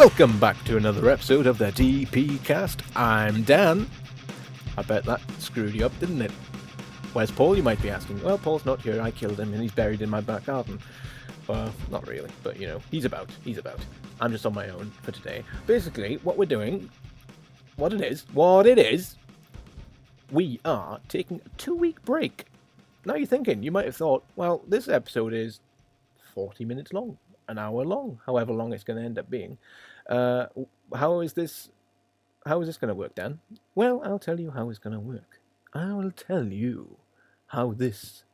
Welcome back to another episode of the DPCast. I'm Dan. I bet that screwed you up, didn't it? Where's Paul, you might be asking? Well, Paul's not here. I killed him and he's buried in my back garden. Well, not really, but you know, he's about. I'm just on my own for today. Basically, what we're doing, what it is, we are taking a 2-week break. Now you're thinking, you might have thought, well, this episode is 40 minutes long, an hour long, however long it's going to end up being. How is this going to work, Dan? Well, I'll tell you how it's going to work. I will tell you how this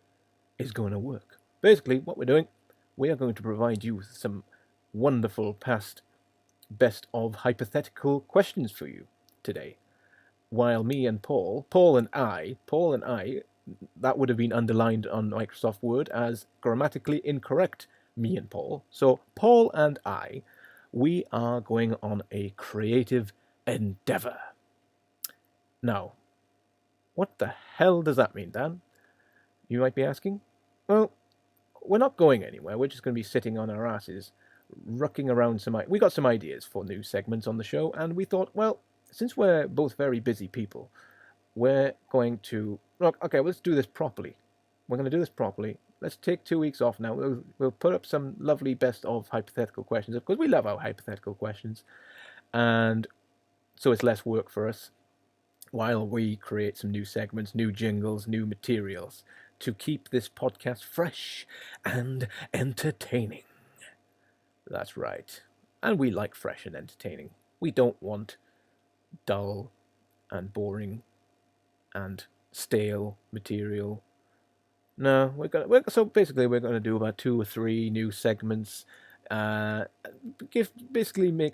is going to work. Basically, what we're doing, we are going to provide you with some wonderful past best of hypothetical questions for you today. While me and Paul and I, that would have been underlined on Microsoft Word as grammatically incorrect, me and Paul. So Paul and I, we are going on a creative endeavor. Now, what the hell does that mean, Dan? You might be asking. Well, we're not going anywhere. We're just going to be sitting on our asses, rucking around we got some ideas for new segments on the show, and we thought, well, since we're both very busy people, we're going to... Okay, let's do this properly. We're going to do this properly. Let's take 2 weeks off now. We'll put up some lovely best of hypothetical questions. Of course, we love our hypothetical questions. And so it's less work for us while we create some new segments, new jingles, new materials to keep this podcast fresh and entertaining. That's right. And we like fresh and entertaining. We don't want dull and boring and stale material. No, so basically we're gonna do about 2 or 3 new segments. Make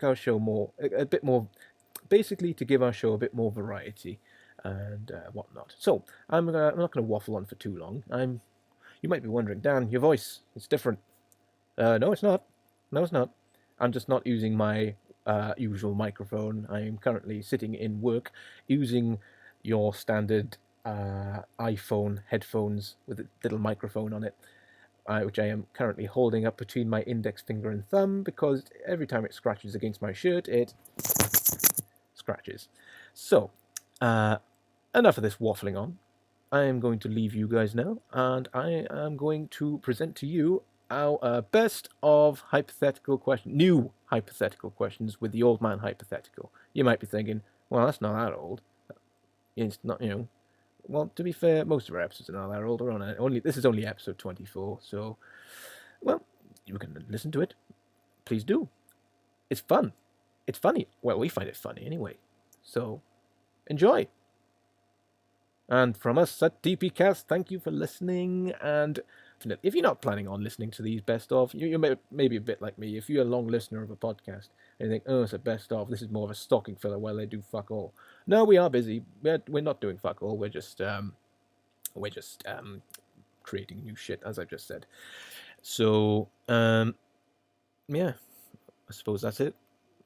our show a bit more, basically to give our show a bit more variety and whatnot. So I'm not gonna waffle on for too long. You might be wondering, Dan, your voice, it's different. No, it's not. I'm just not using my usual microphone. I'm currently sitting in work using your standard iPhone headphones with a little microphone on it, which I am currently holding up between my index finger and thumb because every time it scratches against my shirt, it scratches. So, enough of this waffling on. I am going to leave you guys now, and I am going to present to you our best of new hypothetical questions with the Old Man Hypothetical. You might be thinking, well, that's not that old. It's not, well, to be fair, most of our episodes are not that old. This is only episode 24, so, well, you can listen to it. Please do. It's fun. It's funny. Well, we find it funny anyway. So, enjoy. And from us at DPCast, thank you for listening. And if you're not planning on listening to these best of, you may be a bit like me. If you're a long listener of a podcast and you think, oh, it's a best of, this is more of a stocking filler while they do fuck all. No, we are busy. We're not doing fuck all. We're just creating new shit, as I've just said. So, yeah, I suppose that's it.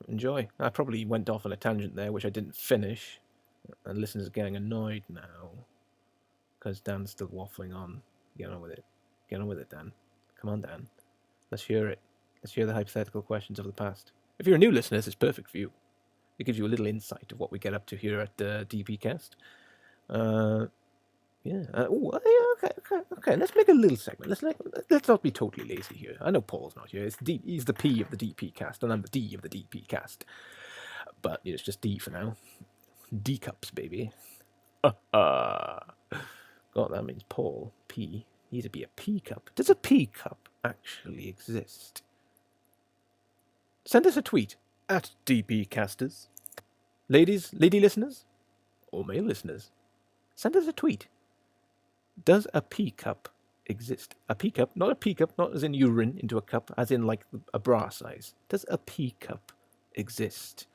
Enjoy. I probably went off on a tangent there, which I didn't finish. And listeners are getting annoyed now because Dan's still waffling on. Get on with it. Get on with it, Dan. Come on, Dan. Let's hear it. Let's hear the hypothetical questions of the past. If you're a new listener, this is perfect for you. It gives you a little insight of what we get up to here at DPCast. Okay. Let's make a little segment. Let's not be totally lazy here. I know Paul's not here. He's the P of the DPCast, and I'm the D of the DPCast. But it's just D for now. D cups, baby. God, that means Paul, P. Needs to be a P cup. Does a P cup actually exist? Send us a tweet at DPCasters. Lady listeners, or male listeners, send us a tweet. Does a P cup exist? A P cup, not a P cup, not as in urine into a cup, as in like a bra size. Does a P cup exist?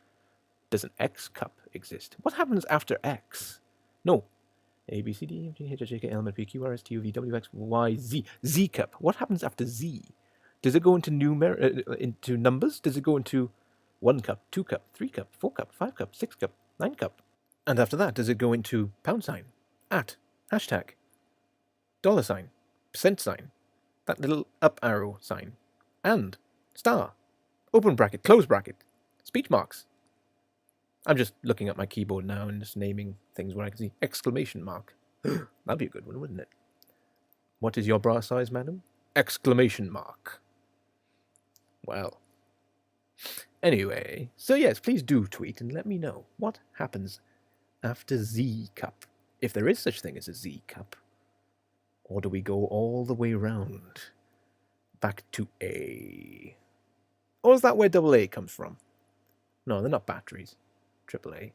Does an X cup exist? What happens after X? No. A, B, C, D, F, G, H, I, J, K, L, M, N, P, Q, R, S, T, U, V, W, X, Y, Z. Z cup. What happens after Z? Does it go into into numbers? Does it go into 1 cup, 2 cup, 3 cup, 4 cup, 5 cup, 6 cup, 9 cup? And after that, does it go into £, at, hashtag, $, %, that little up arrow sign, and, star, open bracket, close bracket, speech marks. I'm just looking at my keyboard now and just naming things where I can see exclamation mark. That'd be a good one, wouldn't it? What is your bra size, madam? Exclamation mark. Well. Anyway, so yes, please do tweet and let me know what happens after Z Cup. If there is such thing as a Z Cup. Or do we go all the way round? Back to A. Or is that where double A comes from? No, they're not batteries. Triple A.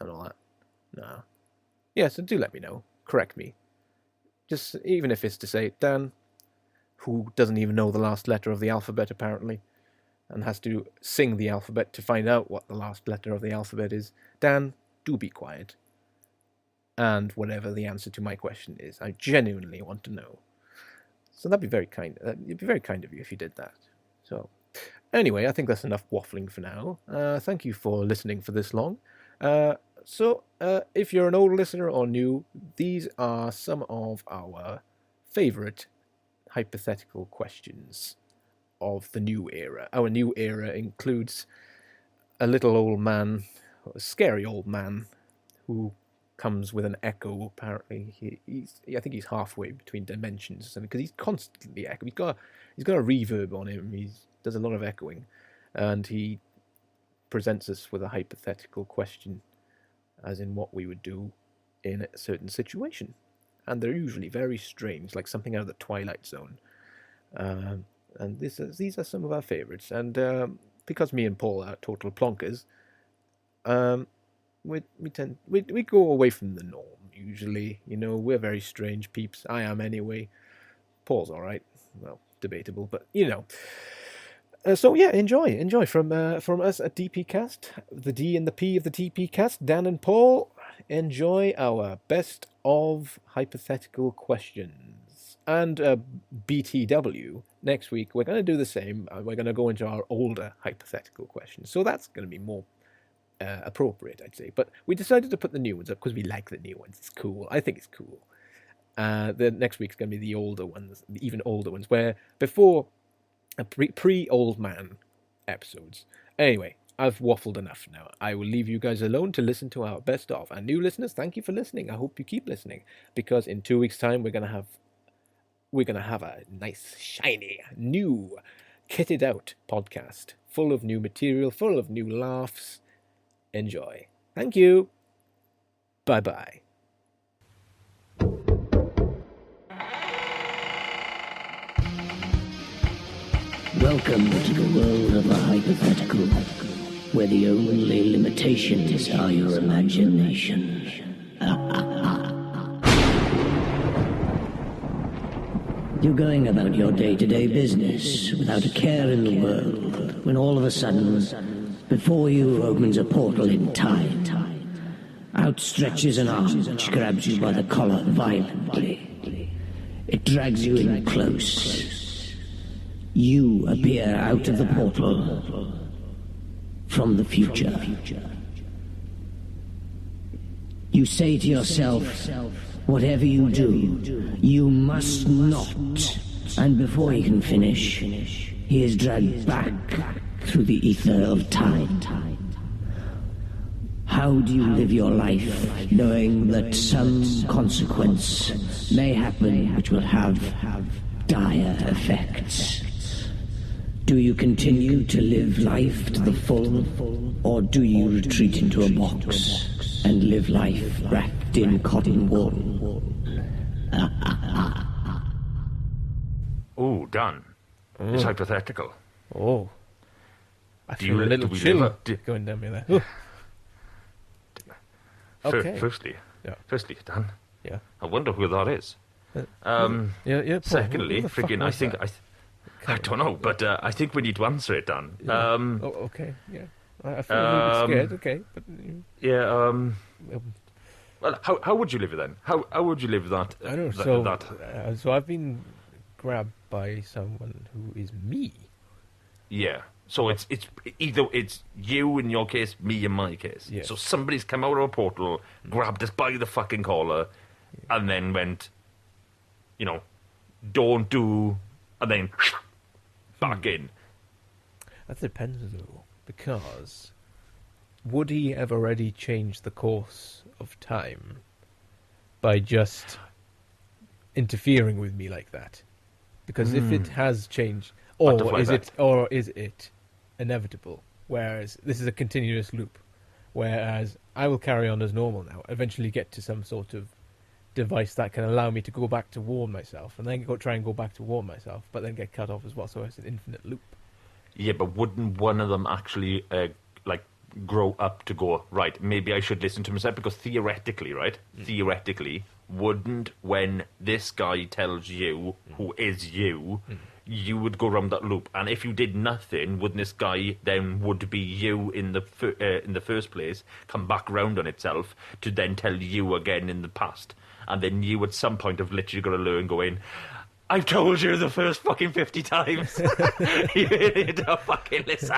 And all that. No. Yeah, so do let me know. Correct me. Just, even if it's to say, Dan, who doesn't even know the last letter of the alphabet apparently, and has to sing the alphabet to find out what the last letter of the alphabet is. Dan, do be quiet. And whatever the answer to my question is, I genuinely want to know. So that'd be very kind. It'd be very kind of you if you did that. So, anyway, I think that's enough waffling for now. Thank you for listening for this long. If you're an old listener or new, these are some of our favourite hypothetical questions of the new era. Our new era includes a little old man, a scary old man, who comes with an echo. Apparently, I think he's halfway between dimensions, because he's constantly echoing. He's got a reverb on him. He does a lot of echoing, and he presents us with a hypothetical question, as in what we would do in a certain situation, and they're usually very strange, like something out of the Twilight Zone. And these are some of our favourites. And because me and Paul are total plonkers, we go away from the norm usually. You know, we're very strange peeps. I am anyway. Paul's all right. Well, debatable, but you know. So yeah, enjoy from us at DPCast, the D and the P of the DPCast, Dan and Paul. Enjoy our best of hypothetical questions. And BTW, next week, we're going to do the same. We're going to go into our older hypothetical questions. So that's going to be more appropriate, I'd say. But we decided to put the new ones up because we like the new ones. It's cool. I think it's cool. The next week's going to be the older ones, the even older ones, where before pre-Old Man episodes. Anyway, I've waffled enough now. I will leave you guys alone to listen to our best of. And new listeners, thank you for listening. I hope you keep listening, because in 2 weeks' time we're going to have a nice, shiny, new, kitted out podcast full of new material, full of new laughs. Enjoy. Thank you. Bye-bye. Welcome to the world of the hypothetical, where the only limitations are your imagination. You're going about your day-to-day business without a care in the world, when all of a sudden, before you opens a portal in time. Out stretches an arm which grabs you by the collar violently. It drags you in close. You appear out of the portal from the future. You say to yourself, whatever you do, you must not. And before he can finish, he is dragged back through the ether of time. How do you live your life knowing that some consequence may happen which will have dire effects? Do you continue to live life to the full, or do you retreat into a box and live life wrapped in cotton wool? Oh, done. It's hypothetical. Oh. I feel a little chill going down me there. Okay. Firstly, Dan. Yeah. I wonder who that is. Paul, Secondly, who the fuck freaking, was that? I don't know, but I think we need to answer it, Dan. Yeah. Okay, yeah. I feel a little bit scared, okay. But, yeah, well, how would you live it then? How would you live that? I don't know, so I've been grabbed by someone who is me. Yeah. So it's either it's you in your case, me in my case. Yes. So somebody's come out of a portal, grabbed us by the fucking collar, and then went, don't do, and then back in. That depends, though. because would he have already changed the course of time by just interfering with me like that? Because if it has changed, or is it inevitable? Whereas this is a continuous loop, whereas I will carry on as normal now, eventually get to some sort of device that can allow me to go back to warn myself, and then try and go back to warn myself, but then get cut off as well. So it's an infinite loop. Yeah, but wouldn't one of them actually grow up to go, right, maybe I should listen to myself? Because theoretically, wouldn't when this guy tells you who is you, you would go around that loop, and if you did nothing, wouldn't this guy then would be you in the first place, come back round on itself to then tell you again in the past, and then you at some point have literally got to learn going, I've told you the first fucking 50 times. You don't fucking listen.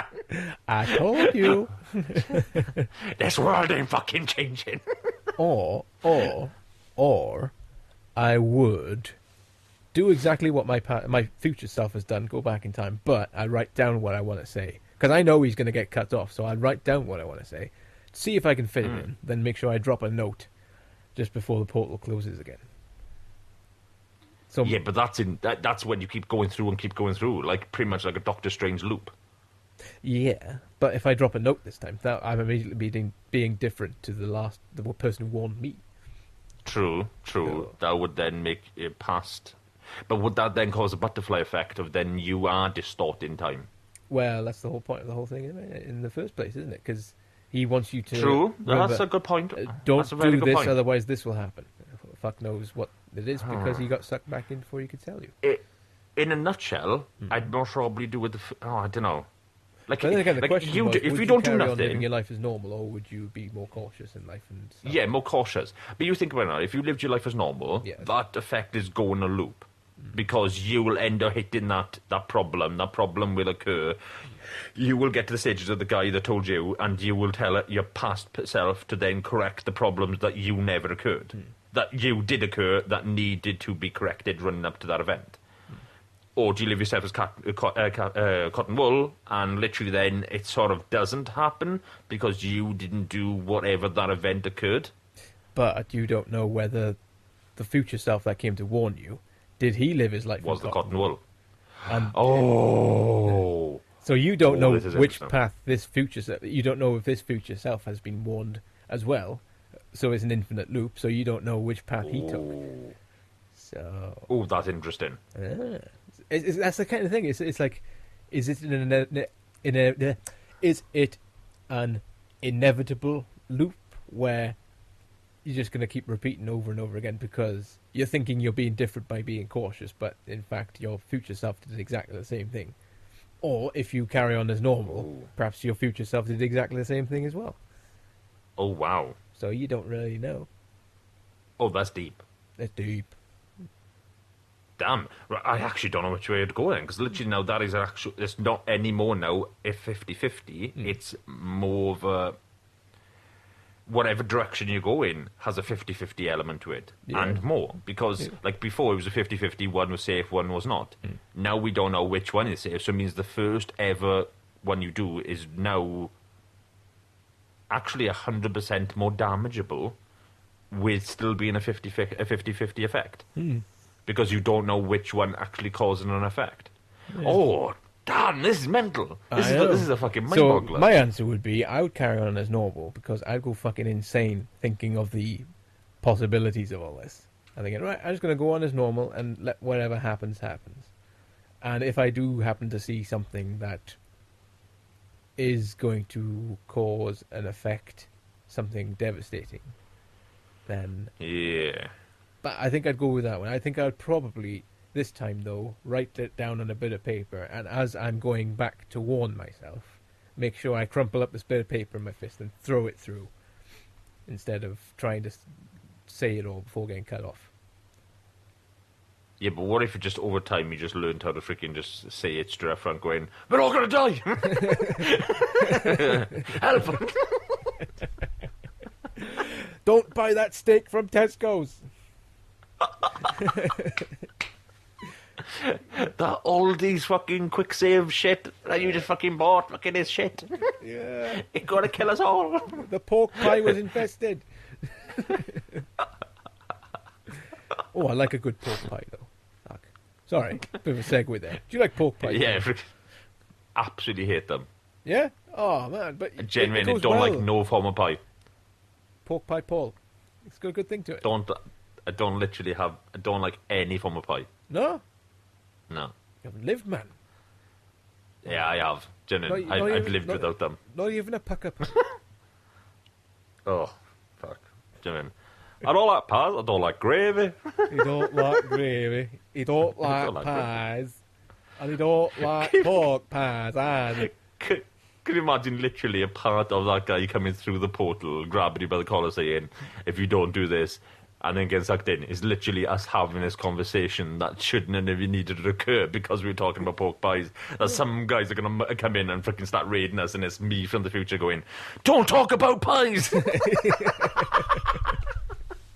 I told you. This world ain't fucking changing. Or I would do exactly what my future self has done, go back in time, but I write down what I want to say. Because I know he's going to get cut off, so I write down what I want to say, see if I can fit it in, then make sure I drop a note just before the portal closes again. So, yeah, but that's when you keep going through, like pretty much like a Doctor Strange loop. Yeah, but if I drop a note this time, that I'm immediately being different to the person who warned me. True. So, that would then make it past. But would that then cause a butterfly effect of then you are distorting time? Well, that's the whole point of the whole thing in the first place, isn't it? Because he wants you to... True, remember, that's a good point. Don't do this, point. otherwise this will happen. Fuck knows what it is, because he got sucked back in before he could tell you. In a nutshell, I'd more probably do with the... I don't know. Like, but then again, the question was, if would you don't carry do on nothing... living your life as normal, or would you be more cautious in life and stuff? Yeah, more cautious. But you think about it, if you lived your life as normal, that effect is going a loop. Because you will end up hitting that problem. That problem will occur. You will get to the stages of the guy that told you, and you will tell your past self to then correct the problems that you never occurred. That you did occur, that needed to be corrected running up to that event. Or do you live yourself as cotton wool, and literally then it sort of doesn't happen because you didn't do whatever that event occurred? But you don't know whether the future self that came to warn you, did he live his life was in the cotton wool? And so you don't know which path this future self... You don't know if this future self has been warned as well. So it's an infinite loop, so you don't know which path he took. So... Oh, that's interesting. That's the kind of thing. It's like, is it an inevitable loop where you're just going to keep repeating over and over again because you're thinking you're being different by being cautious, but in fact your future self did exactly the same thing? Or if you carry on as normal, perhaps your future self did exactly the same thing as well. Oh, wow. So you don't really know. Oh, that's deep. That's deep. Damn. I actually don't know which way to go then, because literally now that is actually... It's not anymore now a 50-50. It's more of a... Whatever direction you go in has a 50-50 element to it, and more. Because, like before, it was a 50-50, one was safe, one was not. Now we don't know which one is safe, so it means the first ever one you do is now actually 100% more damageable with still being a 50-50 effect. Because you don't know which one actually causing an effect. Oh, damn, this is mental. This is a fucking mind-boggler. So my answer would be I would carry on as normal because I'd go fucking insane thinking of the possibilities of all this. I'm thinking, right, I'm just going to go on as normal and let whatever happens, happens. And if I do happen to see something that is going to cause an effect, something devastating, then... Yeah. But I think I'd go with that one. I think I'd probably, this time though, write it down on a bit of paper, and as I'm going back to warn myself, make sure I crumple up this bit of paper in my fist and throw it through, instead of trying to say it all before getting cut off. Yeah, but what if you just over time you just learned how to freaking just say it straight up front, going, "We're all gonna die! Help!" Don't buy that steak from Tesco's. That Aldi's fucking quick save shit that you just fucking bought fucking is shit. Yeah. It's gonna kill us all. The pork pie was infested. Oh, I like a good pork pie, though. Fuck. Sorry, bit of a segue there. Do you like pork pie? Yeah, absolutely hate them. Yeah? Oh, man. But I genuinely goes don't well. like no form of pie. Pork pie Paul. It's got a good thing to it. I don't like any form of pie. No? No. You haven't lived, man. Yeah, I have. Genuinely. I've lived without them. Not even a pucker pie. Oh, fuck. Genuinely. I don't like pies. I don't like gravy. He don't like gravy. He don't like pies. And he don't like pork pies either. Can you imagine literally a part of that guy coming through the portal, grabbing you by the collar saying, if you don't do this, and then getting sucked in, is literally us having this conversation that shouldn't have even needed to occur because we were talking about pork pies. That some guys are going to come in and freaking start raiding us, and it's me from the future going, don't talk about pies!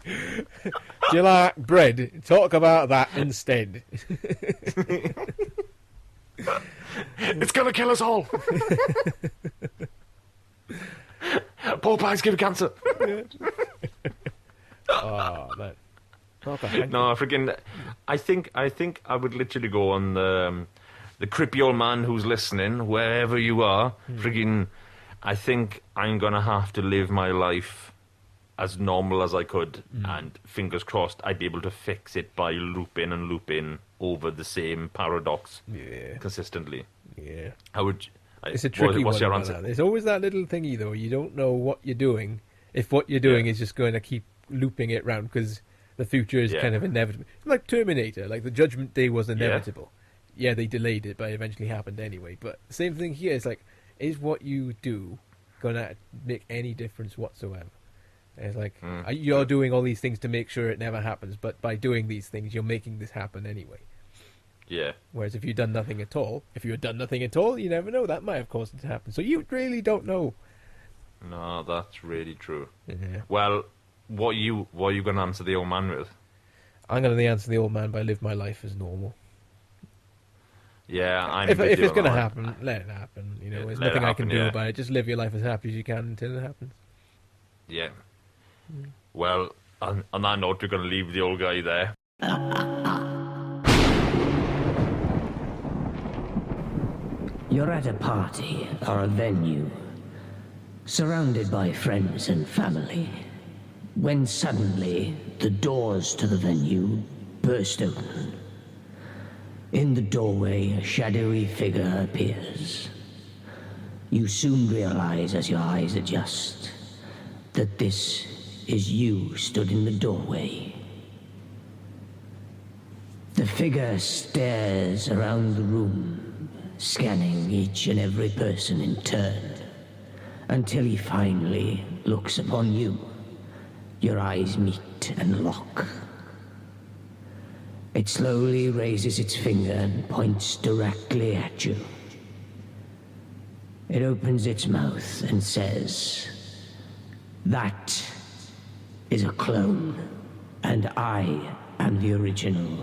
Do you like bread? Talk about that instead. It's going to kill us all! Pork pies give cancer! Oh, man. Okay, No, freaking. I think I would literally go on the creepy old man who's listening, wherever you are. Freaking. I think I'm gonna have to live my life as normal as I could, and fingers crossed I'd be able to fix it by looping and looping over the same paradox consistently. Yeah. It's a tricky what's one. your answer? There's always that little thingy, though. You don't know what you're doing. If what you're doing is just going to keep looping it round, because the future is kind of inevitable. Like Terminator, like the Judgment Day was inevitable. Yeah, they delayed it, but it eventually happened anyway. But same thing here. It's like, is what you do going to make any difference whatsoever? And it's like, you're doing all these things to make sure it never happens, but by doing these things, you're making this happen anyway. Yeah. Whereas if you'd done nothing at all, you never know. That might have caused it to happen. So you really don't know. No, that's really true. Yeah. Well, what are you going to answer the old man with? I'm going to answer the old man by live my life as normal. Yeah, if it's going to happen, let it happen. You know, there's nothing I can do about it. Just live your life as happy as you can until it happens. Yeah. Well, on that note, we're going to leave the old guy there. You're at a party or a venue, surrounded by friends and family, when suddenly the doors to the venue burst open. In the doorway, a shadowy figure appears. You soon realize as your eyes adjust that this is you stood in the doorway. The figure stares around the room, scanning each and every person in turn, until he finally looks upon you. Your eyes meet and lock. It slowly raises its finger and points directly at you. It opens its mouth and says, "That is a clone, and I am the original.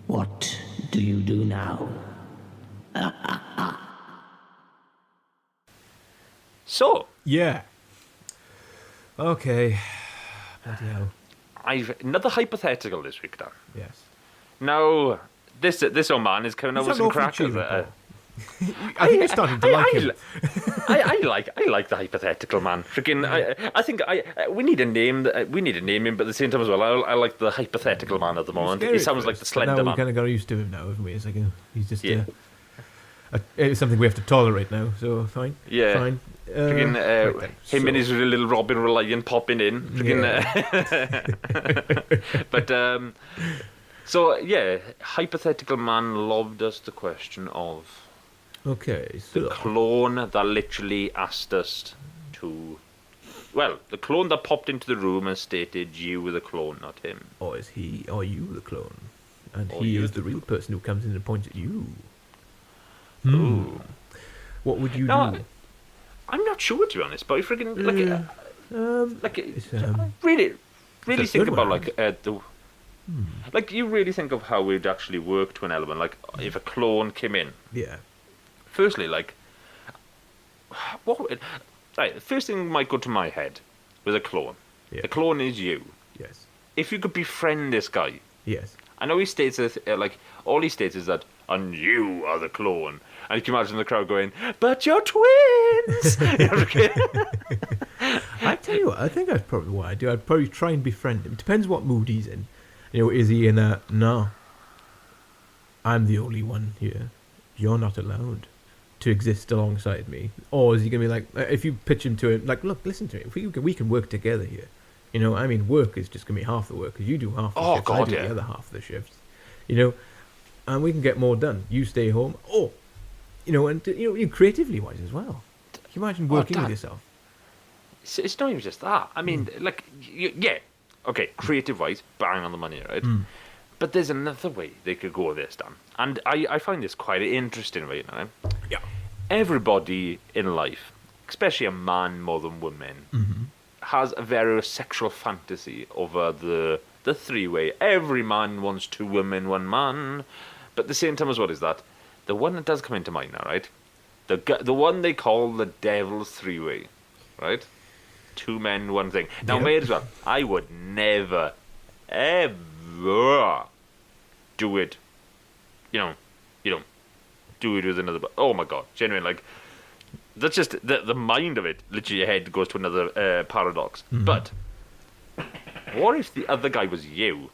What do you do now?" So, Yeah. Okay. Bloody hell. I've another hypothetical this week, Dan. Yes. Now, this old man is coming over He's some an awful crackers. cheery, I think you're starting to like him. I like the hypothetical man. Freaking, I think we need a name. We need to name him, but at the same time as well, I like the hypothetical man at the moment. He sounds like the Slender now Man. we kind of got used to him now, haven't we? It's like he's just it's something we have to tolerate now. So fine. Yeah. Fine. Freaking, right then. him and his little Robin Reliant popping in. Freaking, but so yeah, hypothetical man lobbed us the question of Okay, the so clone that literally asked us to. Well, the clone that popped into the room and stated, "You were the clone, not him." or is he? Are you the clone? And Or he you is the the real person who comes in and points at you. Ooh. What would you Now, do? I'm not sure, to be honest, but It's, really it's a think good about one. like the Like, you really think of how it would actually work to an element. Like, if a clone came in. Yeah. Firstly, like, what would... Right, the first thing that might go to my head was a clone. Yeah. The clone is you. Yes. If you could befriend this guy... Yes. I know he states that, like, all he states is that, and you are the clone. And you can imagine the crowd going, but you're twins! I tell you what, I think that's probably what I'd do. I'd probably try and befriend him. Depends what mood he's in. You know, is he in a, no, I'm the only one here. You're not allowed to exist alongside me. Or is he going to be like, if you pitch him to him, like, look, listen to me. We can work together here. You know, I mean, work is just going to be half the work, because you do half the shifts, I do the other half of the shifts. You know, and we can get more done. You stay home. Or, you know, and, you know, creatively wise as well. Can you imagine working with yourself? It's not even just that. I mean, like, yeah, okay, creative-wise, bang on the money, right? But there's another way they could go with this, Dan. And I find this quite interesting, right? You know? Yeah. Everybody in life, especially a man more than women, has a very sexual fantasy over the three-way. Every man wants 2 women, 1 man. But at the same time as well is that, the one that does come into mind now, right? The one they call the devil's three-way, right? 2 men, 1 thing. Now, may as well, I would never, ever do it. You know, do it with another. Oh my god, genuinely, like, that's just the mind of it. Literally, your head goes to another paradox. But what if the other guy was you?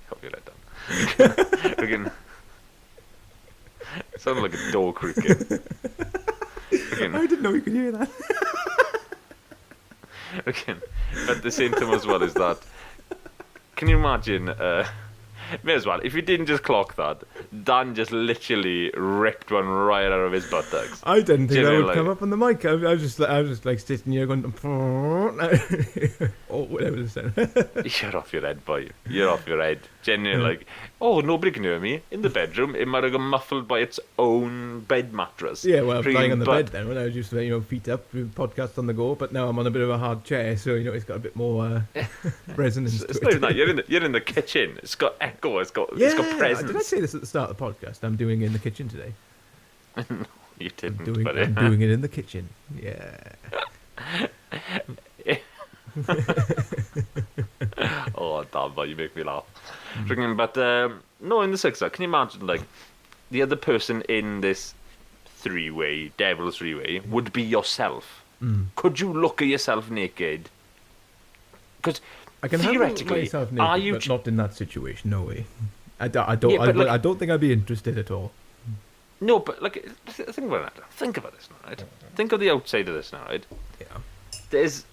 Hope you let down. Again, it sounded like a door creaking. Again, I didn't know you could hear that. again, at the same time as well is that. Can you imagine? May as well. If you didn't just clock that, Dan just literally ripped one right out of his buttocks. I didn't think that would like, come up on the mic. I was just like sitting here going, oh, whatever it said. You're off your head, boy. You're off your head. Genuinely, like, oh, nobody can hear me. In the bedroom, it might have got muffled by its own bed mattress. Yeah, well, I was lying on the bed then when I was just, you know, feet up, podcast on the go. But now I'm on a bit of a hard chair, so, you know, it's got a bit more resonance It's to not it. even that. You're in the kitchen. It's got echo. It's got presence. Did I say this at the start of the podcast? I'm doing it in the kitchen today. No, you didn't. I'm doing it in the kitchen. Yeah. Oh, damn, but you make me laugh. But no, in the Sixer, can you imagine, like, the other person in this three-way, devil's three-way, would be yourself? Could you look at yourself naked? Because I can theoretically, myself naked, are you but not in that situation. No way. I don't think I'd be interested at all. No, but like, think about it. Think about this now, right? Think of the outside of this now, right? Yeah. There's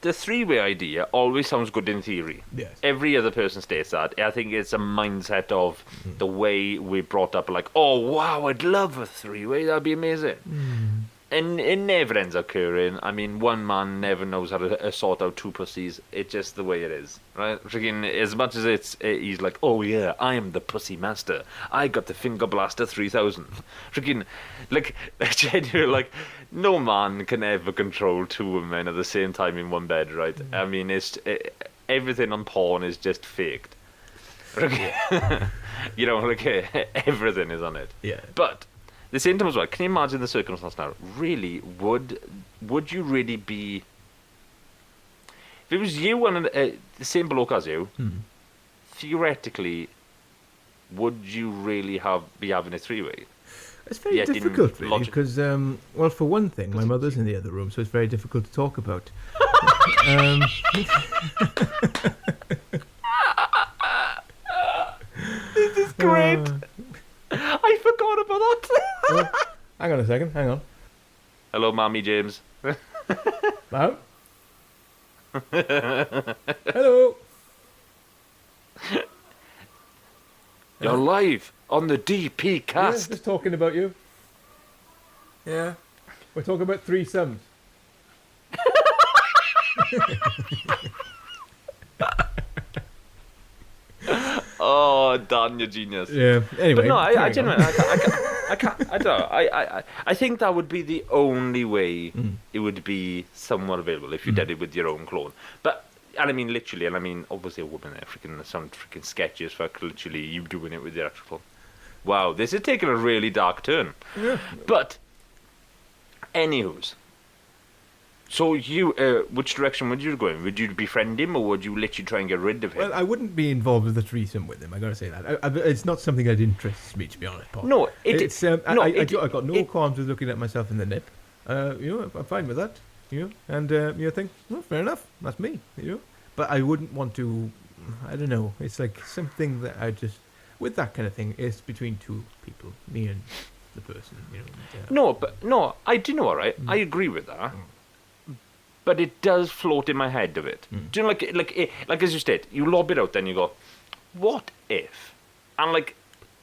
the three-way idea always sounds good in theory. Yes. Every other person states that. I think it's a mindset of the way we brought up, like, oh wow, I'd love a three-way. That'd be amazing. And it never ends occurring. I mean, one man never knows how to sort out 2 pussies. It's just the way it is, right? Freaking, as much as he's like, oh yeah, I am the pussy master. I got the finger blaster 3000. Freaking, like, genuinely, like, no man can ever control 2 women at the same time in one bed, right? I mean, everything on porn is just faked. You know, like, everything is on it. Yeah. But the same time as well, can you imagine the circumstance now? Really, would you really be... If it was you and the same bloke as you, theoretically, would you really be having a three-way? It's very difficult, really, because, well, for one thing, my mother's in the other room, so it's very difficult to talk about. This is great. I forgot about that. Oh, hang on a second, hang on. Hello, Mommy James. Mom? Hello? You're live on the DPCast. Yeah, just talking about you. Yeah. We're talking about threesomes. Oh, Dan, you're genius. Yeah, anyway. But no, I genuinely, I can't. I don't know. I think that would be the only way it would be somewhat available if you did it with your own clone. But and I mean literally, and I mean obviously a woman there, some freaking sketchy as fuck. Literally, you doing it with your actual clone. Wow, this is taking a really dark turn. Yeah. But anywho's. So you, which direction would you go in? Would you befriend him, or would you literally try and get rid of him? Well, I wouldn't be involved with the threesome with him. I gotta say that. It's not something that interests me, to be honest, Paul. No, I got no qualms with looking at myself in the nip. I'm fine with that. And you think, well, fair enough, that's me. But I wouldn't want to. I don't know. It's like something that I just with that kind of thing. It's between two people, me and the person. No, I do know. All right, I agree with that. But it does float in my head a bit. Do you know, like as you said, you lob it out, then you go, what if? And like,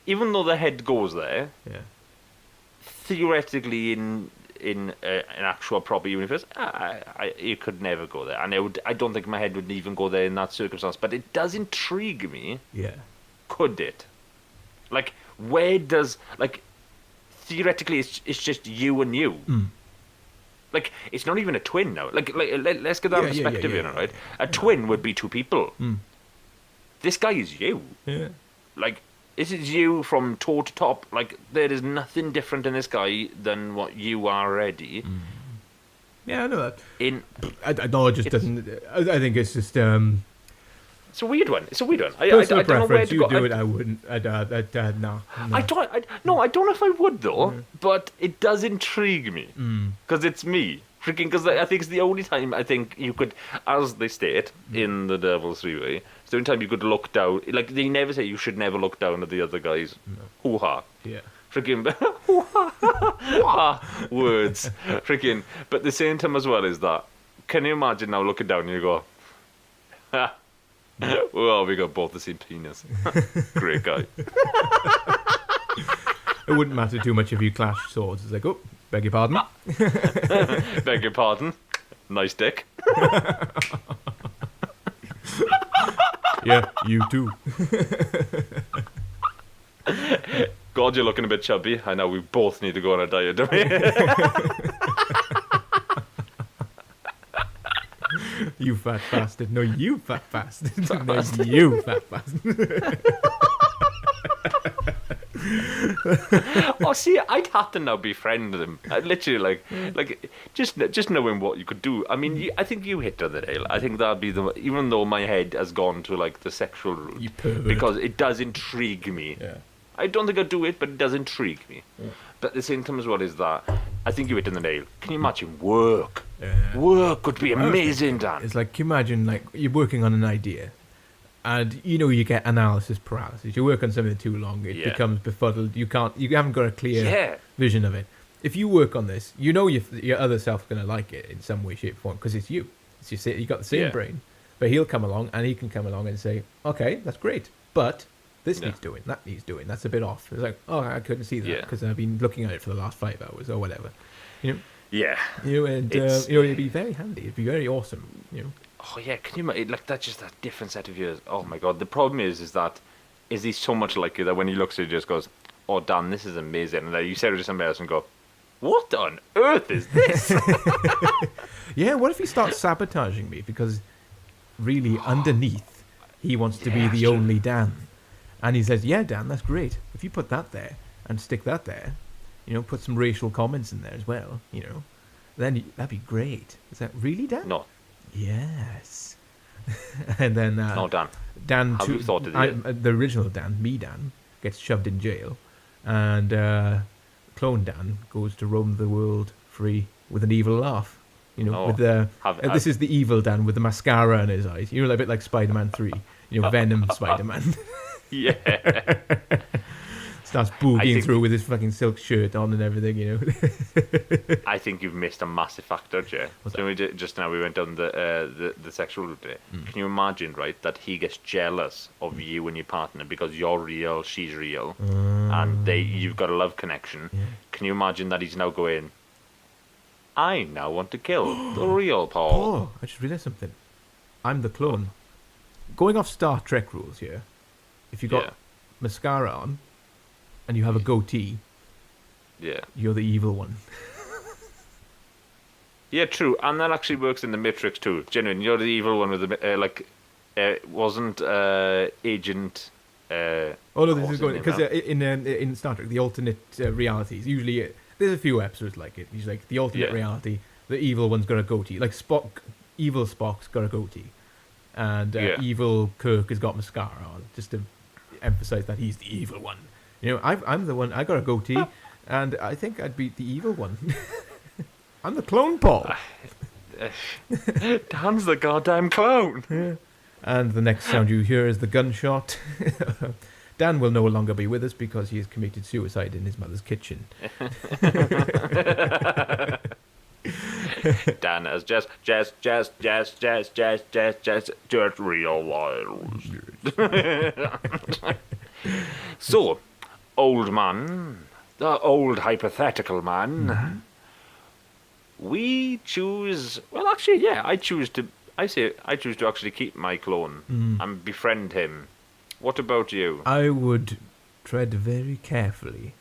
even though the head goes there, theoretically in an actual proper universe, you could never go there, and I don't think my head would even go there in that circumstance. But it does intrigue me. Yeah. Could it? Like, where does theoretically it's just you and you. Like, it's not even a twin now. Like let's get that perspective in, right? A twin would be two people. This guy is you. Yeah. Like, this is you from toe to top. Like, there is nothing different in this guy than what you are already. Yeah, I know that. I know it just doesn't. I think it's just. It's a weird one. I don't know where to you go. do it. I wouldn't. No. I don't know if I would though. But it does intrigue me because it's me. Freaking, because I think it's the only time I think you could, as they state in the Devil's Three-Way, it's the only time you could look down. Like, they never say you should never look down at the other guy's hoo-ha. Yeah. Freaking hoo-ha words. Freaking, but the same time as well is that. Can you imagine now looking down and you go, ha. Well, we got both the same penis. Great guy. It wouldn't matter too much if you clash swords. It's like, oh, beg your pardon. Beg your pardon. Nice dick. Yeah, you too. God, you're looking a bit chubby. I know we both need to go on a diet, don't we? You fat bastard. No, you fat bastard. No, you fat bastard. Oh, see, I'd have to now befriend them. Literally, like just knowing what you could do. I mean, I think you hit on the nail. I think that'd be even though my head has gone to like the sexual route, you pervert. Because it does intrigue me. Yeah. I don't think I'd do it, but it does intrigue me. Yeah. But at the same time as well is that I think you hit on the nail. Can you imagine work? Yeah. Work would be amazing, Dan. It's like, can you imagine, like, you're working on an idea, and you get analysis paralysis. You work on something too long, it becomes befuddled. You haven't got a clear vision of it. If you work on this, your other self's going to like it in some way, shape, or form, because it's you. You got the same brain, but he'll come along and he can come along and say, okay, that's great, but this needs doing, that needs doing, that's a bit off. It's like, oh, I couldn't see that because I've been looking at it for the last 5 hours or whatever. Yeah. It'd be very handy. It'd be very awesome. Oh yeah, can you imagine? Like, that's just a different set of views. Oh my god. The problem is that he so much like you that when he looks at you, he just goes, "Oh damn, this is amazing," and then you say it to somebody else and go, "What on earth is this?" Yeah. What if he starts sabotaging me because really underneath he wants to be the only Dan, and he says, "Yeah, Dan, that's great. If you put that there and stick that there." Put some racial comments in there as well, then that'd be great. Is that really Dan? No. Yes. And then... no, Dan. Dan, have you thought of it? The original Dan, me Dan, gets shoved in jail, and clone Dan goes to roam the world free with an evil laugh. This is the evil Dan with the mascara in his eyes. A bit like Spider-Man 3. Venom Spider-Man. Yeah. Starts boogieing through with his fucking silk shirt on and everything, I think you've missed a massive factor, Jay. Just now we went down the sexual route there. Can you imagine, right, that he gets jealous of you and your partner because you're real, she's real, and you've got a love connection. Yeah. Can you imagine that he's now going, I now want to kill the real Paul? Oh, I just realised something. I'm the clone. Going off Star Trek rules here, if you got mascara on, and you have a goatee, Yeah. You're the evil one. Yeah, true. And that actually works in the Matrix too. Genuine, you're the evil one with the wasn't Agent. Oh no, this what's is his going name because now? in Star Trek, the alternate realities usually there's a few episodes like it. He's like the alternate Yeah. reality, the evil one's got a goatee, like Spock, evil Spock's got a goatee, and evil Kirk has got mascara on, just to emphasize that he's the evil one. You know, I'm the one. I got a goatee, and I think I'd be the evil one. I'm the clone Paul. Dan's the goddamn clown. And the next sound you hear is the gunshot. Dan will no longer be with us because he has committed suicide in his mother's kitchen. Dan has just realized. So, old man, the old hypothetical man. We choose. Well, actually, yeah, I choose to actually keep my clone and befriend him. What about you? I would tread very carefully.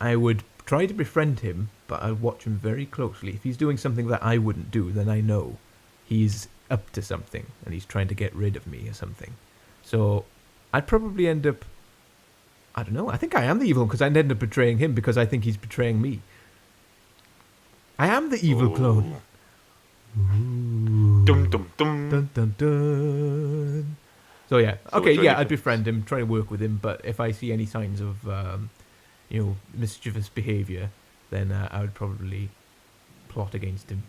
I would try to befriend him, but I'd watch him very closely. If he's doing something that I wouldn't do, then I know he's up to something and he's trying to get rid of me or something. So I'd probably end up... I don't know. I think I am the evil one because I'd end up betraying him because I think he's betraying me. I am the evil clone. Dum dum dum. Dun, dun, dun. So yeah, So okay, it's yeah, really I'd befriend him, try to work with him, but if I see any signs of, mischievous behaviour, then I would probably plot against him.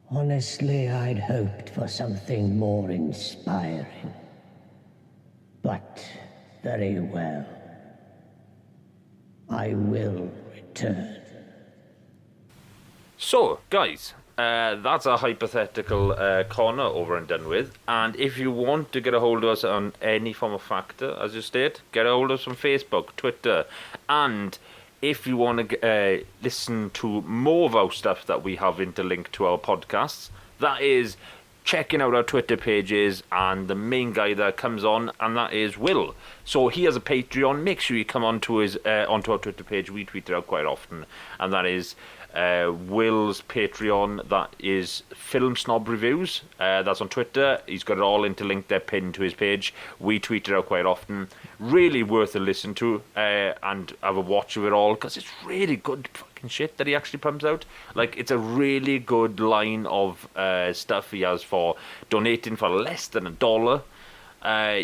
Honestly, I'd hoped for something more inspiring. But very well. I will return. So, guys, that's our hypothetical corner over and done with. And if you want to get a hold of us on any form of factor, as you state, get a hold of us on Facebook, Twitter, and if you want to listen to more of our stuff that we have interlinked to our podcasts, that is checking out our Twitter pages and the main guy that comes on, and that is Will. So he has a Patreon. Make sure you come onto his onto our Twitter page. We tweet it out quite often, and that is Will's Patreon. That is Film Snob Reviews. That's on Twitter. He's got it all interlinked there, pinned to his page. We tweet it out quite often. Really worth a listen to and have a watch of it all, because it's really good fucking shit that he actually pumps out. Like, it's a really good line of stuff he has for donating for less than $1.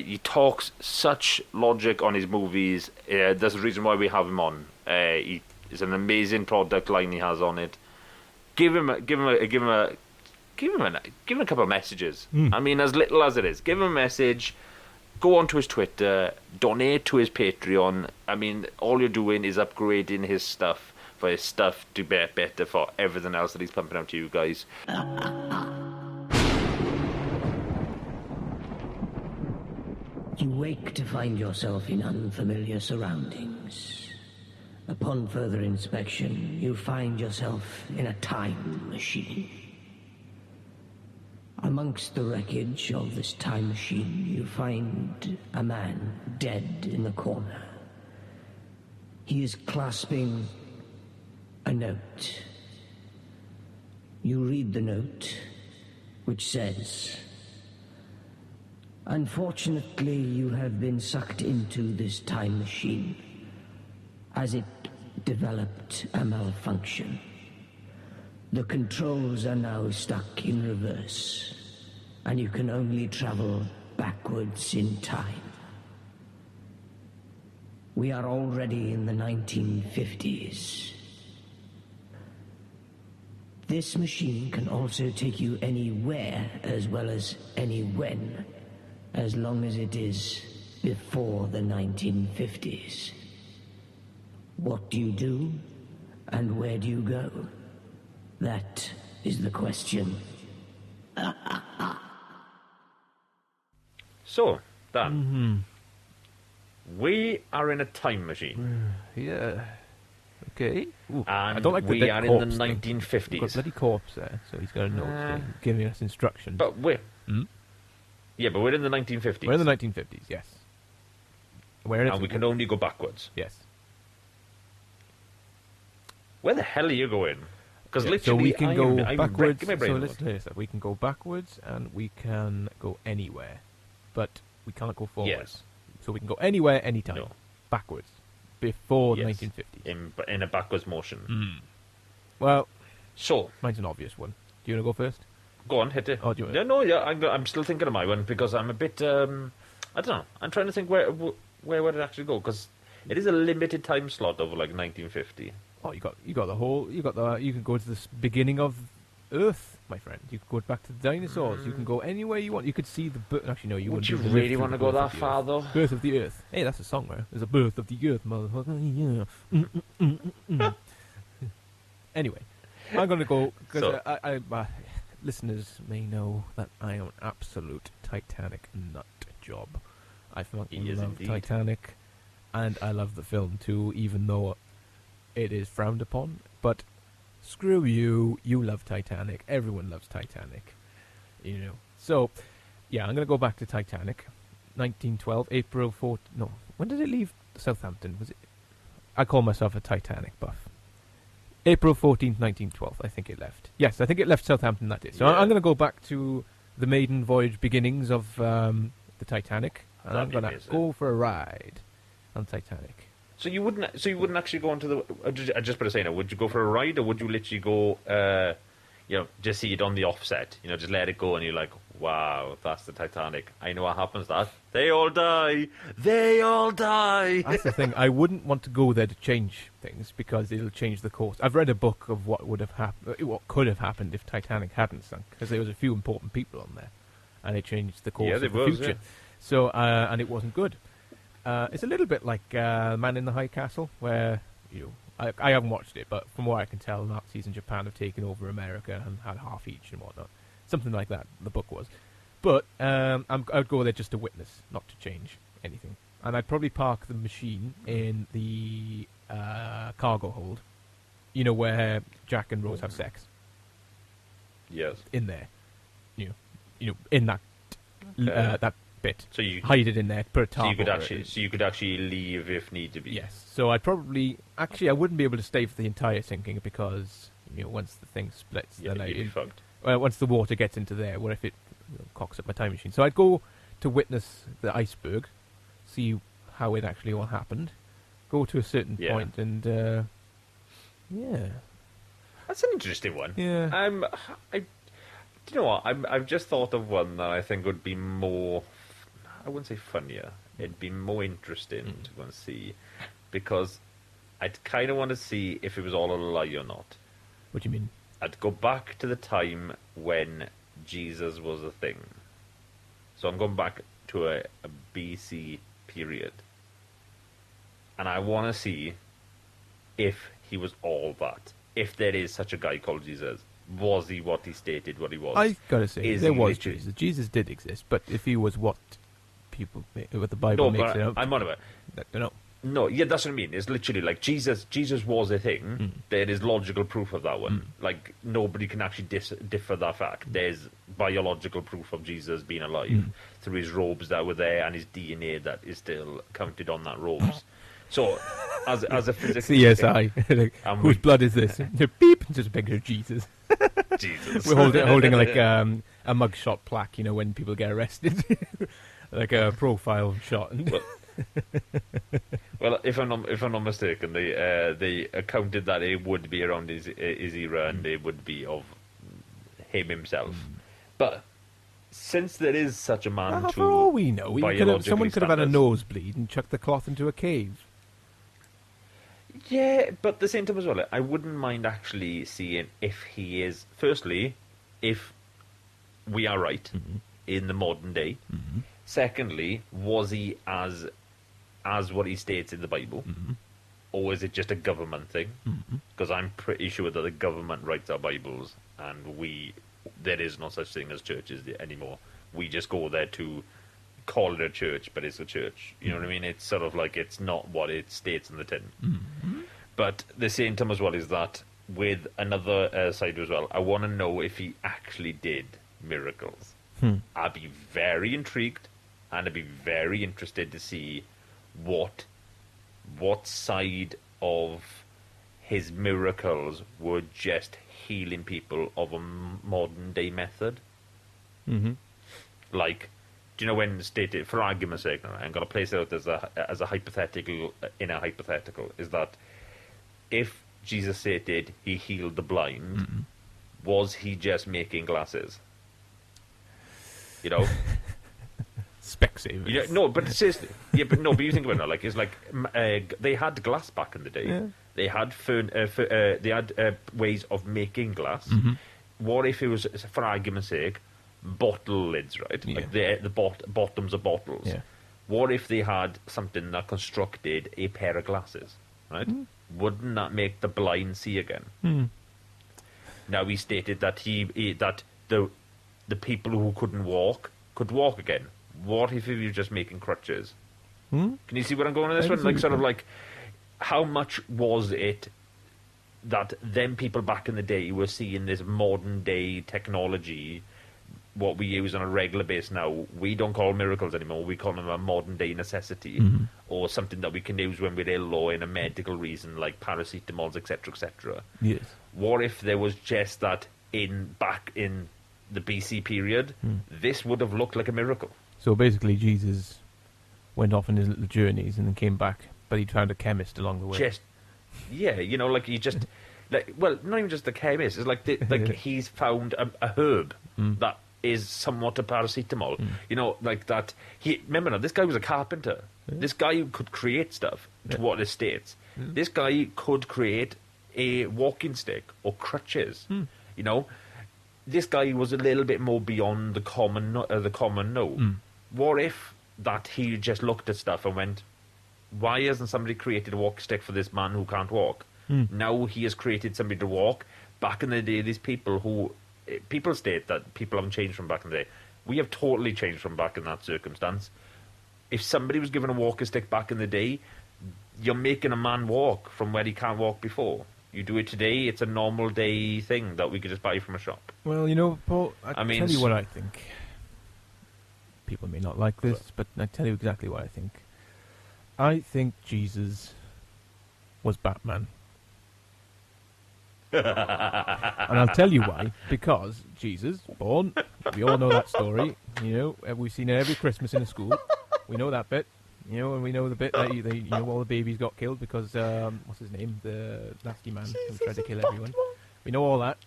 He talks such logic on his movies. There's a reason why we have him on. It's an amazing product line he has on it. Give him a couple of messages. I mean, as little as it is, give him a message. Go onto his Twitter, donate to his Patreon. I mean, all you're doing is upgrading his stuff for his stuff to be better for everything else that he's pumping out to you guys. You wake to find yourself in unfamiliar surroundings. Upon further inspection, you find yourself in a time machine. Amongst the wreckage of this time machine, you find a man dead in the corner. He is clasping a note. You read the note, which says, "Unfortunately, you have been sucked into this time machine as it developed a malfunction. The controls are now stuck in reverse, and you can only travel backwards in time. We are already in the 1950s. This machine can also take you anywhere as well as any when, as long as it is before the 1950s. What do you do, and where do you go? That is the question." So, Dan, we are in a time machine. Yeah. Okay. Ooh, And I don't like the we dead are in corpse the thing. 1950s. We've got a bloody corpse there, so he's got a note giving us instructions. But we're in the 1950s. We're in the 1950s, yes. We're in it. And we can only go backwards. Yes. Where the hell are you going? Because Yeah, literally, so we can go I'm backwards. wrecking my brain So at the listen to this. We can go backwards and we can go anywhere, but we can't go forwards. Yes. So we can go anywhere, anytime. No. Backwards, before the Yes. 1950s. in a backwards motion. Well, So, mine's an obvious one. Do you want to go first? go on, hit it. Oh, do you want Yeah, no, yeah, I'm still thinking of my one because I'm a bit. I don't know. I'm trying to think where would it actually go because it is a limited time slot of like 1950. Oh, you got the whole. You can go to the beginning of Earth, my friend. You can go back to the dinosaurs. You can go anywhere you want. You could see the birth. Actually, no, you Would wouldn't. you be able to live really through want the to go birth that of the far Earth. though? Birth of the Earth. Hey, that's a song, right? There's a birth of the Earth, motherfucker. Yeah. Anyway, I'm going to go because So- listeners may know that I am an absolute Titanic nut job. I fucking He is love indeed. Titanic, and I love the film too, even though it is frowned upon. But screw you, you love Titanic. Everyone loves Titanic, you know. So, yeah, I'm going to go back to Titanic, 1912, April 4th. No, when did it leave Southampton? Was it? I call myself a Titanic buff. April 14th, 1912, I think it left. Yes, I think it left Southampton that day. So Yeah. I'm going to go back to the maiden voyage beginnings of the Titanic, and That'd I'm be going to amazing. go for a ride on Titanic. So you wouldn't actually go into the. I just better say now. Would you go for a ride, or would you literally go? Just see it on the offset. Just let it go, and you're like, wow, that's the Titanic. I know what happens. That they all die. They all die. That's the thing. I wouldn't want to go there to change things because it'll change the course. I've read a book of what would have happened, what could have happened if Titanic hadn't sunk, because there was a few important people on there, and it changed the course Yeah, of there the was, future. yeah. So, and it wasn't good. It's a little bit like Man in the High Castle, where I haven't watched it, but from what I can tell, Nazis in Japan have taken over America and had half each and whatnot. Something like that. The book was. But I'd go there just to witness, not to change anything. And I'd probably park the machine in the cargo hold, where Jack and Rose have sex. Yes. In there, in that that bit. So you hide it in there, put a tarp you could over actually it. you could actually leave if need to be. Yes. So I'd probably I wouldn't be able to stay for the entire sinking because once the thing splits, Yeah, then you'd be fucked. once the water gets into there, what if it cocks up my time machine? So I'd go to witness the iceberg, see how it actually all happened, go to a certain Yeah. point, and yeah, That's an interesting one. yeah. Do you know what? I've just thought of one that I think would be more. I wouldn't say funnier. It'd be more interesting to go and see, because I'd kind of want to see if it was all a lie or not. What do you mean? I'd go back to the time when Jesus was a thing. So I'm going back to a BC period. And I want to see if he was all that. If there is such a guy called Jesus. Was he what he stated what he was? I gotta say, Is there he was literally- Jesus. Jesus did exist, but if he was what what the Bible No, makes but it out, I'm on about. I don't know. No, yeah, that's what I mean. It's literally like Jesus was a thing. There is logical proof of that one. Like, nobody can actually differ that fact. There's biological proof of Jesus being alive through his robes that were there and his DNA that is still counted on that robes. So, as a physics CSI. And Whose we- blood is this? Beep. Just a picture of Jesus. Jesus. We're holding like a mugshot plaque, when people get arrested, like a profile shot. Well, if I'm not mistaken, they accounted that it would be around his era and it would be of him himself. But since there is such a man For to all we know, someone could have had a standards- nosebleed and chucked the cloth into a cave. Yeah, but at the same time as well, I wouldn't mind actually seeing if he is. Firstly, if we are right in the modern day. Secondly, was he as what he states in the Bible, or is it just a government thing? Because I'm pretty sure that the government writes our Bibles, and there is no such thing as churches anymore. We just go there to call it a church, but it's a church. You know what I mean? It's sort of like it's not what it states in the tin. But the same time as well is that with another side as well, I want to know if he actually did miracles. I'd be very intrigued, and I'd be very interested to see what side of his miracles were just healing people of a modern day method. Mm-hmm. Like, do you know when stated, for argument's sake, I'm going to place it out as a hypothetical, in a hypothetical, is that if Jesus stated he healed the blind, was he just making glasses? You know? Specsavers. You know, no, but seriously, but you think about it now, like, it's like, they had glass back in the day. Yeah. They had they had ways of making glass. What if it was, for argument's sake, bottle lids, right? Yeah. Like the bottoms of bottles. Yeah. What if they had something that constructed a pair of glasses, right? Wouldn't that make the blind see again? Now he stated that that the people who couldn't walk could walk again. What if he was just making crutches? Can you see where I'm going with this one? Like, sort of like, how much was it that them people back in the day were seeing this modern day technology, what we use on a regular basis now? We don't call miracles anymore. We call them a modern day necessity, or something that we can use when we're ill or in a medical reason, like paracetamols, etc., etc. Yes. What if there was just that back in the BC period? This would have looked like a miracle. So basically, Jesus went off on his little journeys and then came back, but he'd found a chemist along the way. Like he just, like, well, not even just the chemist. It's like he's found a herb that is somewhat a paracetamol. You know, like that. Remember now, this guy was a carpenter. This guy could create stuff to what it states. This guy could create a walking stick or crutches. You know, this guy was a little bit more beyond the common know. What if that he just looked at stuff and went, why hasn't somebody created a walking stick for this man who can't walk? Now he has created somebody to walk. Back in the day, these people state that people haven't changed from back in the day. We have totally changed from back in that circumstance. If somebody was given a walking stick back in the day, you're making a man walk from where he can't walk before. You do it today, it's a normal day thing that we could just buy from a shop. Well, you know, Paul, I mean, tell you what I think. People may not like this, but I tell you exactly what I think. I think Jesus was Batman. And I'll tell you why. Because Jesus, born, we all know that story. You know, we've seen it every Christmas in the school. We know that bit. You know, and we know the bit that all the babies got killed because what's his name, the nasty man who tried to kill everyone. We know all that,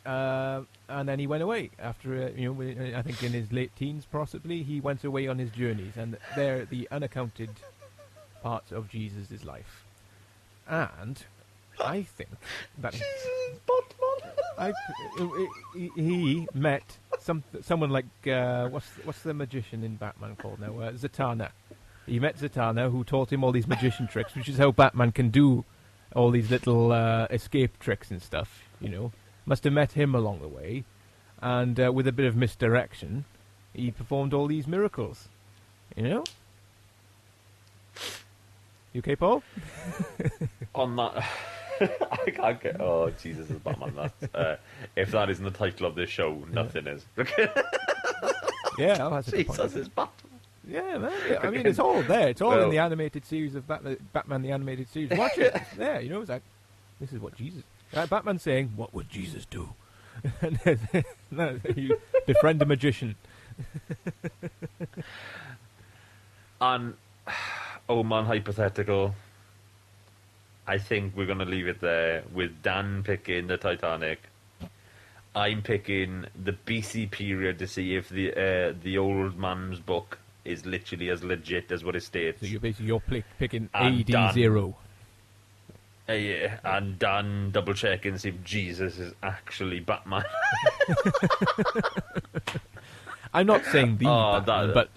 and then he went away after. I think in his late teens, possibly, he went away on his journeys, and they're the unaccounted parts of Jesus' life. And I think that he met someone like what's the magician in Batman called now? Zatanna. He met Zatanna, who taught him all these magician tricks, which is how Batman can do all these little escape tricks and stuff. You know, must have met him along the way, and with a bit of misdirection, he performed all these miracles. You know. You okay, Paul? On that, I can't get. Oh, Jesus is Batman. That if that isn't the title of this show, nothing is. Yeah, that's a good point. Jesus is Batman. Yeah, man. I mean, it's all there. It's all in the animated series of Batman, the animated series. Watch it. It's there. You know, it's like, this is what Jesus... Batman's saying, what would Jesus do? And then you befriend a magician. And Old Man Hypothetical, I think we're going to leave it there with Dan picking the Titanic. I'm picking the BC period to see if the old man's book is literally as legit as what it states. So you're picking And AD 0. Yeah, and Dan double checking to see if Jesus is actually Batman. I'm not saying the Batman, that- but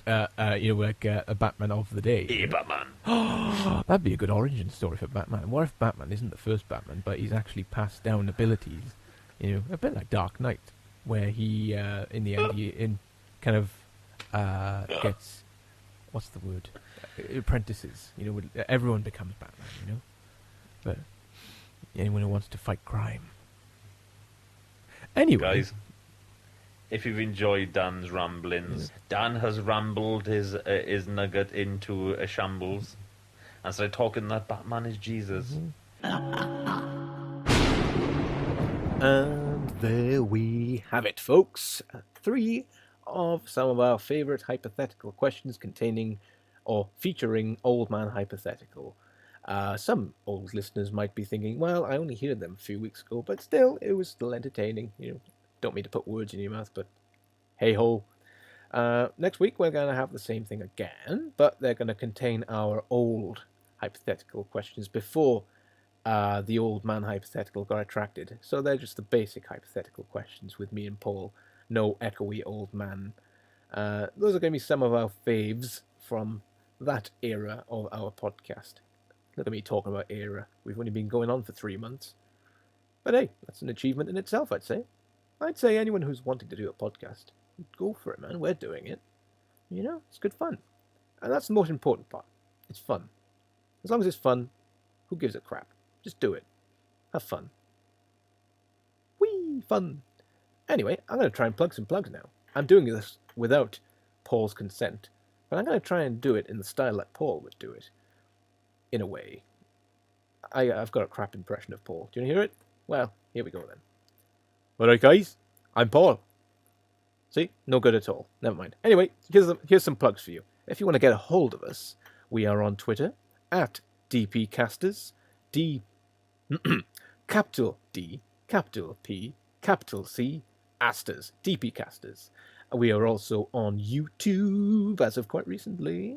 like a Batman of the day. Hey, Batman. That'd be a good origin story for Batman. What if Batman isn't the first Batman, but he's actually passed down abilities? You know, a bit like Dark Knight, where he, in the end, gets, what's the word? Apprentices. You know, everyone becomes Batman, you know? But anyone who wants to fight crime. Anyway. Guys, if you've enjoyed Dan's ramblings, Dan has rambled his nugget into a shambles and started talking that Batman is Jesus. Mm-hmm. And there we have it, folks. 3 of some of our favorite hypothetical questions containing or featuring Old Man Hypothetical. Some old listeners might be thinking, well, I only heard them a few weeks ago, but still, it was still entertaining. Don't mean to put words in your mouth, but hey-ho. Next week, we're going to have the same thing again, but they're going to contain our old hypothetical questions before the Old Man Hypothetical got attracted. So they're just the basic hypothetical questions with me and Paul. No echoey old man. Those are going to be some of our faves from that era of our podcast. Look at me talking about era. We've only been going on for 3 months. But hey, that's an achievement in itself, I'd say. I'd say anyone who's wanting to do a podcast, go for it, man. We're doing it. It's good fun. And that's the most important part. It's fun. As long as it's fun, who gives a crap? Just do it. Have fun. Whee! Fun. Anyway, I'm going to try and plug some plugs now. I'm doing this without Paul's consent, but I'm going to try and do it in the style that Paul would do it. In a way. I've got a crap impression of Paul. Do you want to hear it? Well, here we go then. Alright guys, I'm Paul. See? No good at all. Never mind. Anyway, here's some plugs for you. If you want to get a hold of us, we are on Twitter at DPCasters. Capital D, capital P, capital C, Asters, DPCasters. We are also on YouTube as of quite recently,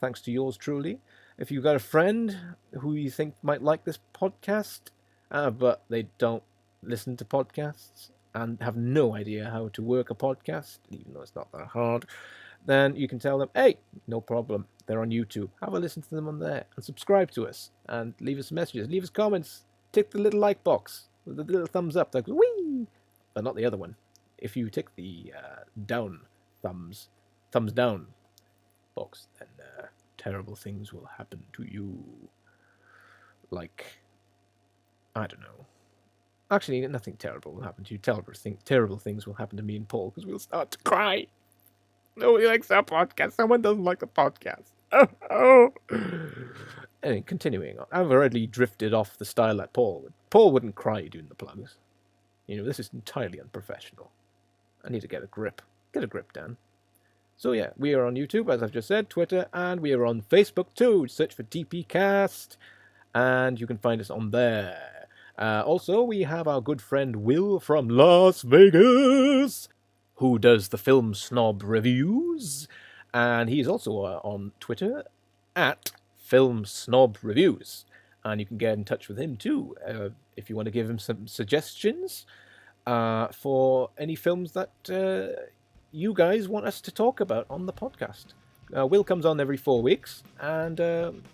thanks to yours truly. If you've got a friend who you think might like this podcast, but they don't listen to podcasts and have no idea how to work a podcast, even though it's not that hard, then you can tell them, hey, no problem, they're on YouTube. Have a listen to them on there and subscribe to us and leave us messages, leave us comments, tick the little like box with the little thumbs up, like whee, but not the other one. If you tick the down thumbs down box, then terrible things will happen to you. Like, I don't know. Actually, nothing terrible will happen to you. Terrible things will happen to me and Paul because we'll start to cry. Nobody likes our podcast. Someone doesn't like the podcast. Oh. Anyway, continuing on. I've already drifted off the style that Paul would. Paul wouldn't cry doing the plugs. This is entirely unprofessional. I need to get a grip. Get a grip, Dan. So yeah, we are on YouTube, as I've just said, Twitter, and we are on Facebook too. Search for DPCast, and you can find us on there. Also, we have our good friend Will from Las Vegas, who does the Film Snob reviews, and he's also on Twitter at Film Snob Reviews, and you can get in touch with him too if you want to give him some suggestions for any films that you guys want us to talk about on the podcast. Will comes on every 4 weeks, and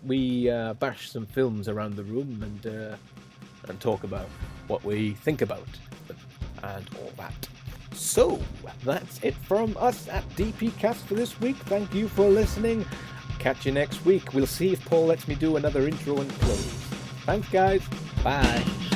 we bash some films around the room and talk about what we think about them and all that. So, that's it from us at DPCast for this week. Thank you for listening. Catch you next week. We'll see if Paul lets me do another intro and close. Thanks, guys. Bye.